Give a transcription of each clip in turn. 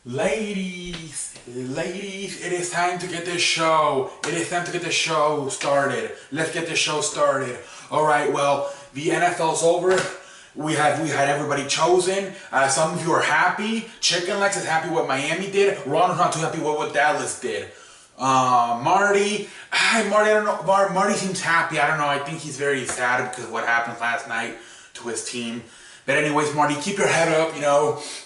Ladies, it is time to get this show. It is time to get the show started. Let's get the show started. All right. Well, the NFL's over. We had everybody chosen. Some of you are happy. Chicken Legs is happy what Miami did. Ronald's not too happy with what Dallas did. Marty, I don't know. Marty seems happy. I don't know. I think he's very sad because of what happened last night to his team. But anyways, Marty, keep your head up,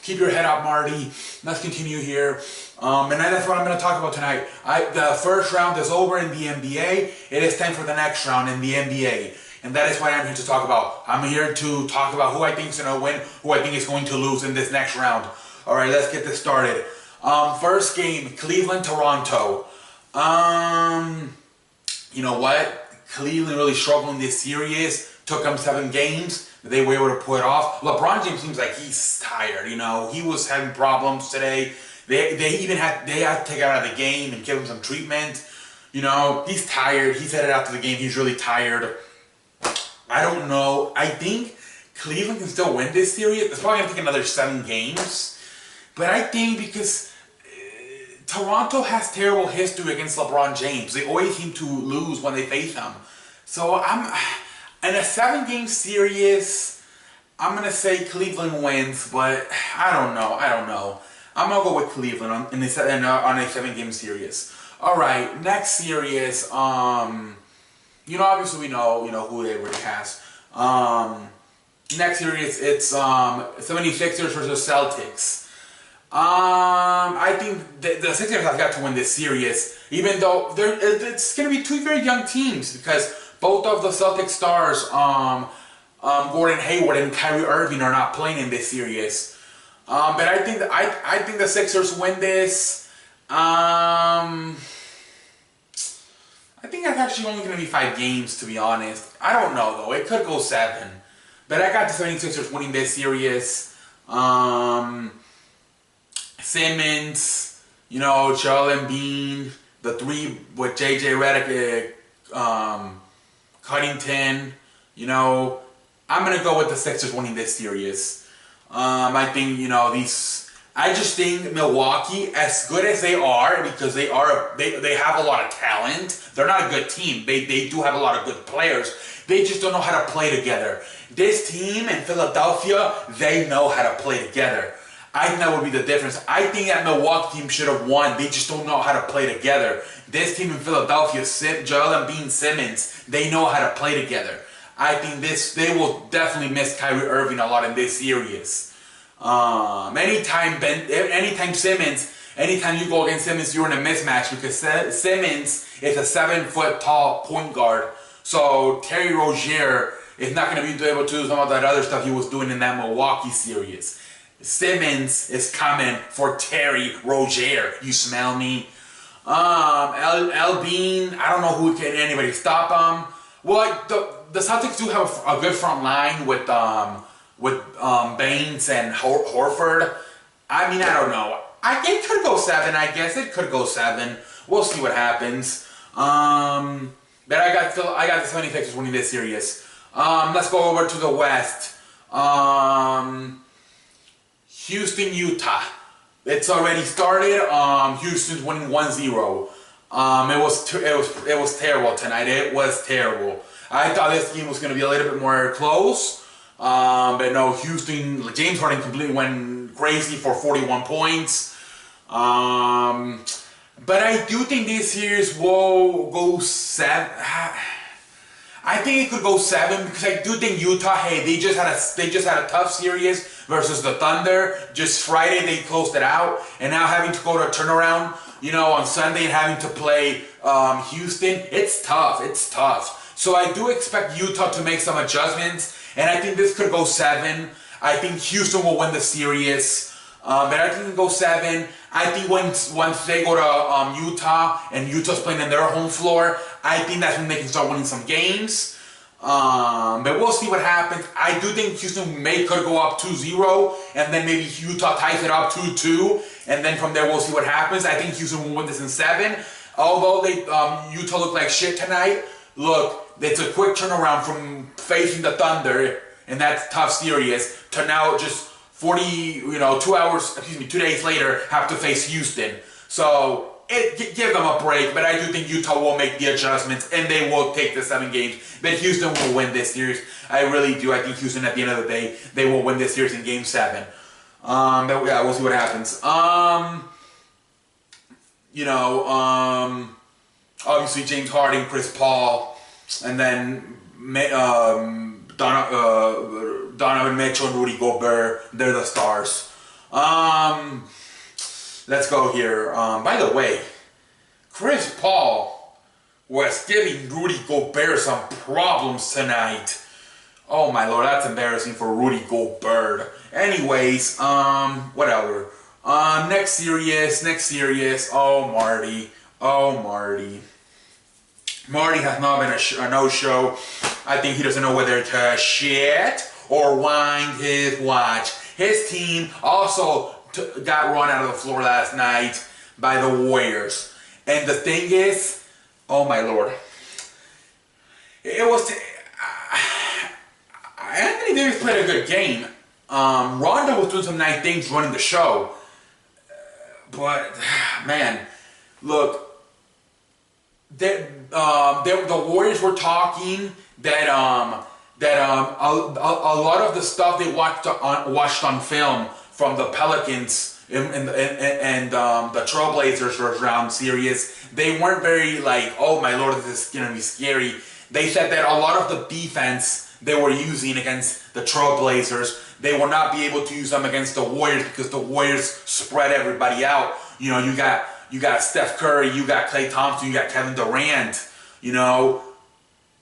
keep your head up, Marty. Let's continue here. And that's what I'm going to talk about tonight. The first round is over in the NBA. It is time for the next round in the NBA. And that is what I'm here to talk about. I'm here to talk about who I think is going to win, who I think is going to lose in this next round. All right, let's get this started. First game, Cleveland-Toronto. You know what? Cleveland really struggled in this series. Took them 7 games. They were able to pull it off. LeBron James seems like he's tired. He was having problems today. They had to take him out of the game and give him some treatment. He's tired. He's headed out to the game. He's really tired. I don't know. I think Cleveland can still win this series. It's probably going to take another 7 games. But I think because Toronto has terrible history against LeBron James. They always seem to lose when they face him. So in a 7-game series, I'm going to say Cleveland wins, but I don't know. I'm going to go with Cleveland on a 7-game series. All right, next series, obviously we know who they already has. Next series, it's 76ers versus Celtics. I think the Sixers have got to win this series, even though it's going to be 2 very young teams because both of the Celtic stars, Gordon Hayward and Kyrie Irving, are not playing in this series. But I think the Sixers win this. I think that's actually only going to be 5 games, to be honest. I don't know, though. It could go 7. But I got the 76ers winning this series. Simmons, Joel Embiid, the 3 with J.J. Redick, Covington, I'm going to go with the Sixers winning this series. I think, I just think Milwaukee, as good as they are, because they have a lot of talent. They're not a good team. They do have a lot of good players. They just don't know how to play together. This team in Philadelphia, they know how to play together. I think that would be the difference. I think that Milwaukee team should have won. They just don't know how to play together. This team in Philadelphia, Joel Embiid, Simmons, they know how to play together. I think they will definitely miss Kyrie Irving a lot in this series. Anytime you go against Simmons, you're in a mismatch because Simmons is a 7-foot tall point guard. So Terry Rozier is not going to be able to do some of that other stuff he was doing in that Milwaukee series. Simmons is coming for Terry Rozier. You smell me? El Bean, I don't know who can anybody stop him. Well, the Celtics do have a good front line with Baines and Horford. I don't know. It could go 7, I guess. It could go 7. We'll see what happens. But I got the 76ers winning this series. Let's go over to the West. Houston, Utah. It's already started. Houston's winning 1-0. It was terrible tonight. It was terrible. I thought this game was going to be a little bit more close. But no, Houston, James Harden completely went crazy for 41 points. But I do think this series will go 7. I think it could go 7 because I do think Utah. Hey, they just had a tough series versus the Thunder. Just Friday they closed it out, and now having to go to a turnaround, on Sunday and having to play Houston. It's tough. It's tough. So I do expect Utah to make some adjustments, and I think this could go 7. I think Houston will win the series, but I think it will go 7. I think once they go to Utah and Utah's playing in their home floor, I think that's when they can start winning some games. But we'll see what happens. I do think Houston could go up 2-0, and then maybe Utah ties it up 2-2, and then from there we'll see what happens. I think Houston will win this in 7. Although Utah looked like shit tonight, look, it's a quick turnaround from facing the Thunder in that tough series to now just 2 days later, have to face Houston. So give them a break, but I do think Utah will make the adjustments and they will take the 7 games. But Houston will win this series. I really do. I think Houston, at the end of the day, they will win this series in Game 7. But yeah, we'll see what happens. Obviously James Harden, Chris Paul, and then Donovan Mitchell and Rudy Gobert. They're the stars. Let's go here. By the way, Chris Paul was giving Rudy Gobert some problems tonight. Oh my lord, that's embarrassing for Rudy Gobert. Anyways, whatever. Next series. Oh, Marty. Marty has not been a no-show. I think he doesn't know whether to shit or wind his watch. His team also got run out of the floor last night by the Warriors. And the thing is, oh my lord, it was... Anthony Davis played a good game. Rondo was doing some nice things running the show. But, man, look, the Warriors were talking that a lot of the stuff they watched on film from the Pelicans and the Trailblazers first round series, they weren't very like, oh my lord, this is gonna be scary. They said that a lot of the defense they were using against the Trailblazers, they will not be able to use them against the Warriors because the Warriors spread everybody out. You know, you got Steph Curry, you got Klay Thompson, you got Kevin Durant. You know,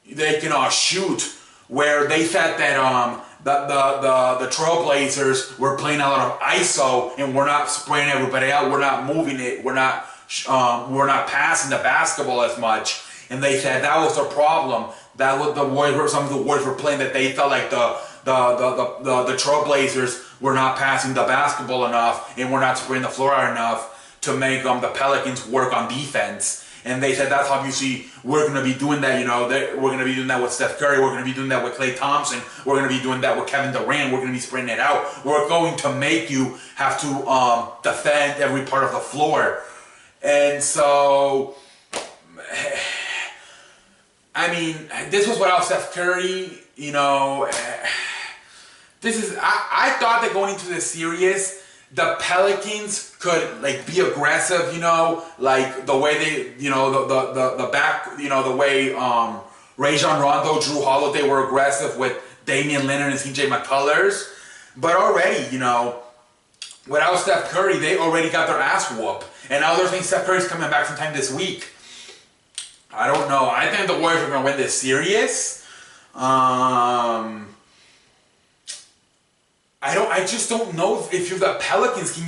they can all shoot. Where they said that the Trailblazers were playing a lot of ISO and we're not spraying everybody out. We're not moving it. We're not passing the basketball as much. And they said that was the problem. That was the Warriors. Some of the Warriors were playing that they felt like the Trailblazers were not passing the basketball enough and were not spraying the floor out enough to make the Pelicans work on defense. And they said that's obviously we're going to be doing that. You know, we're going to be doing that with Steph Curry. We're going to be doing that with Klay Thompson. We're going to be doing that with Kevin Durant. We're going to be spraying it out. We're going to make you have to defend every part of the floor. And so, I mean, this was without Steph Curry. You know, I thought that going into this series, the Pelicans could like be aggressive, you know, like the way they, you know, the back, you know, the way Rajon Rondo, Drew Holiday were aggressive with Damian Lillard and CJ McCullers. But already, you know, without Steph Curry, they already got their ass whooped. And now they're saying Steph Curry's coming back sometime this week. I don't know. I think the Warriors are going to win this series. I just don't know if you're the Pelicans, can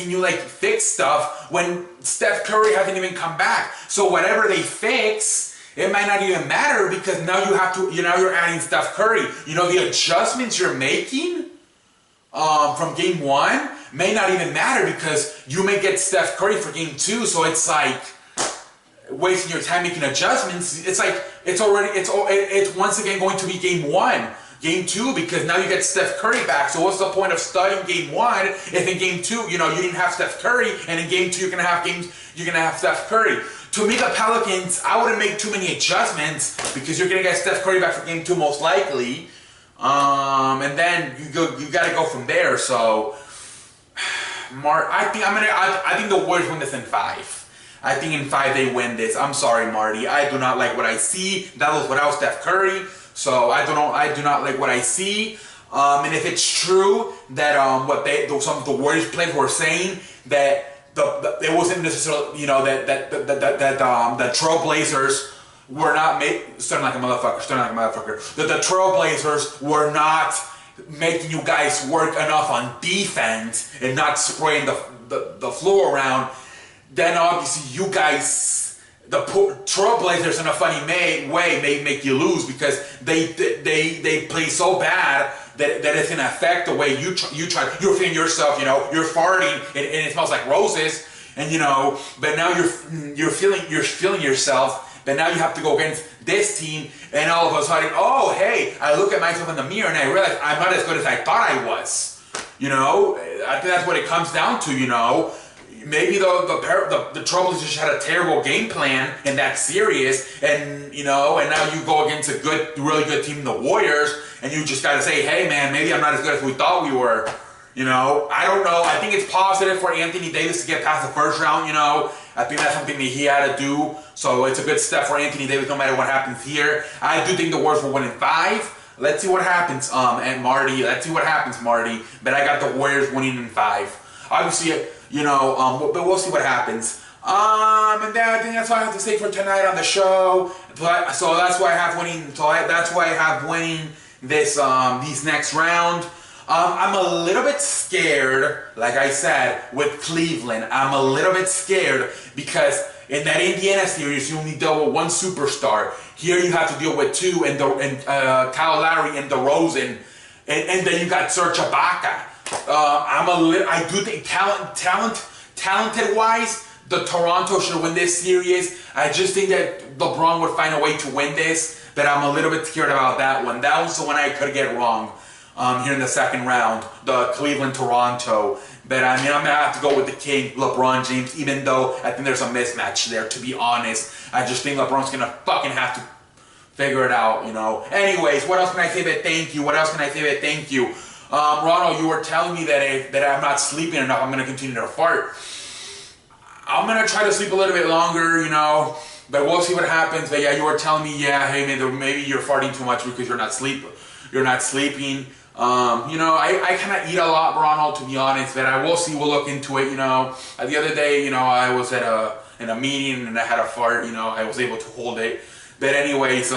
you like fix stuff when Steph Curry hasn't even come back? So whatever they fix, it might not even matter because now you're adding Steph Curry. You know, the adjustments you're making from game 1 may not even matter because you may get Steph Curry for game 2. So it's like wasting your time making adjustments. It's like it's once again going to be game 1. Game 2, because now you get Steph Curry back. So what's the point of starting game 1 if in game 2, you know, you didn't have Steph Curry, and in game 2 you're gonna have Steph Curry. To me, the Pelicans, I wouldn't make too many adjustments because you're gonna get Steph Curry back for game 2 most likely, and then you gotta go from there. So, I think the Warriors win this in 5. I think in 5 they win this. I'm sorry, Marty. I do not like what I see. That was without Steph Curry. So I do not like what I see, and if it's true that some of the Warriors players were saying that it wasn't necessarily, you know, that the Trailblazers were not starting like a motherfucker. That the Trailblazers were not making you guys work enough on defense and not spraying the floor around. Then obviously you guys. The Trailblazers in a funny way may make you lose because they play so bad that it's gonna affect the way you're feeling yourself. You know, you're farting and it smells like roses, and you know. But now you're feeling yourself. But now you have to go against this team, and all of a sudden, oh hey, I look at myself in the mirror and I realize I'm not as good as I thought I was. You know, I think that's what it comes down to. You know, maybe the Trailblazers had a terrible game plan in that series, and you know, and now you go against a really good team, the Warriors, and you just got to say, hey man, maybe I'm not as good as we thought we were. You know, I don't know. I think it's positive for Anthony Davis to get past the first round, you know. I think that's something that he had to do. So it's a good step for Anthony Davis no matter what happens here. I do think the Warriors will win in 5. Let's see what happens, and Marty. Let's see what happens, Marty. But I got the Warriors winning in 5. Obviously, you know, but we'll see what happens. And then I think that's all I have to say for tonight on the show. So that's why I have winning. That's why I have winning this these next round. I'm a little bit scared, like I said, with Cleveland. I'm a little bit scared because in that Indiana series, you only dealt with one superstar. Here you have to deal with 2, and Kyle Lowry and DeRozan, and then you got Serge Ibaka. I do think talented-wise, the Toronto should win this series. I just think that LeBron would find a way to win this, but I'm a little bit scared about that one. That was the one I could get wrong. Here in the second round, the Cleveland-Toronto. But I mean, I'm going to have to go with the King, LeBron James, even though I think there's a mismatch there, to be honest. I just think LeBron's going to fucking have to figure it out, you know. Anyways, what else can I say but thank you? Ronald, you were telling me that I'm not sleeping enough. I'm going to continue to fart. I'm going to try to sleep a little bit longer, you know. But we'll see what happens. But yeah, you were telling me, yeah, hey, man, maybe you're farting too much because you're not sleeping. You know, I cannot eat a lot, Ronald, to be honest, but I will see. We'll look into it, you know. The other day, you know, I was in a meeting and I had a fart, you know. I was able to hold it. But anyways,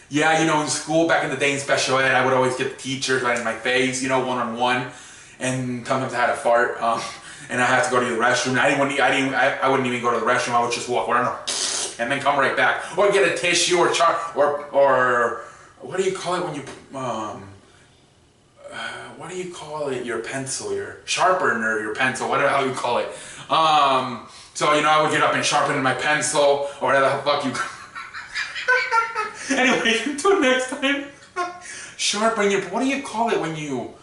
yeah, you know, in school, back in the day in special ed, I would always get the teachers right in my face, you know, one-on-one. And sometimes I had a fart, and I had to go to the restroom. I wouldn't even go to the restroom. I would just walk around and then come right back. Or get a tissue or what do you call it when you, what do you call it? Your pencil, your sharpener, your pencil, whatever you call it. So, you know, I would get up and sharpen my pencil, or whatever the fuck you. Anyway, until next time. Sharpen your, what do you call it when you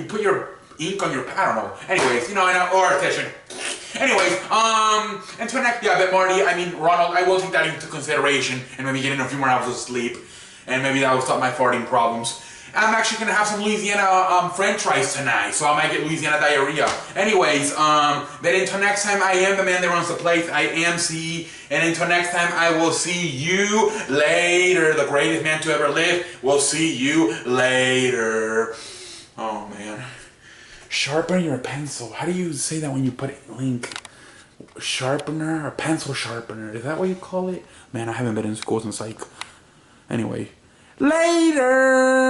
put your ink on your, I don't know. Anyways, you know, or attention. Anyways, until next, yeah, but Marty, I mean, Ronald, I will take that into consideration, and maybe get in a few more hours of sleep. And maybe that will stop my farting problems. I'm actually going to have some Louisiana french fries tonight, so I might get Louisiana diarrhea. Anyways, but until next time, I am the man that runs the place. I am C. And until next time, I will see you later. The greatest man to ever live. We'll see you later. Oh, man. Sharpen your pencil. How do you say that when you put ink? Sharpener or pencil sharpener? Is that what you call it? Man, I haven't been in school since like... Anyway, later!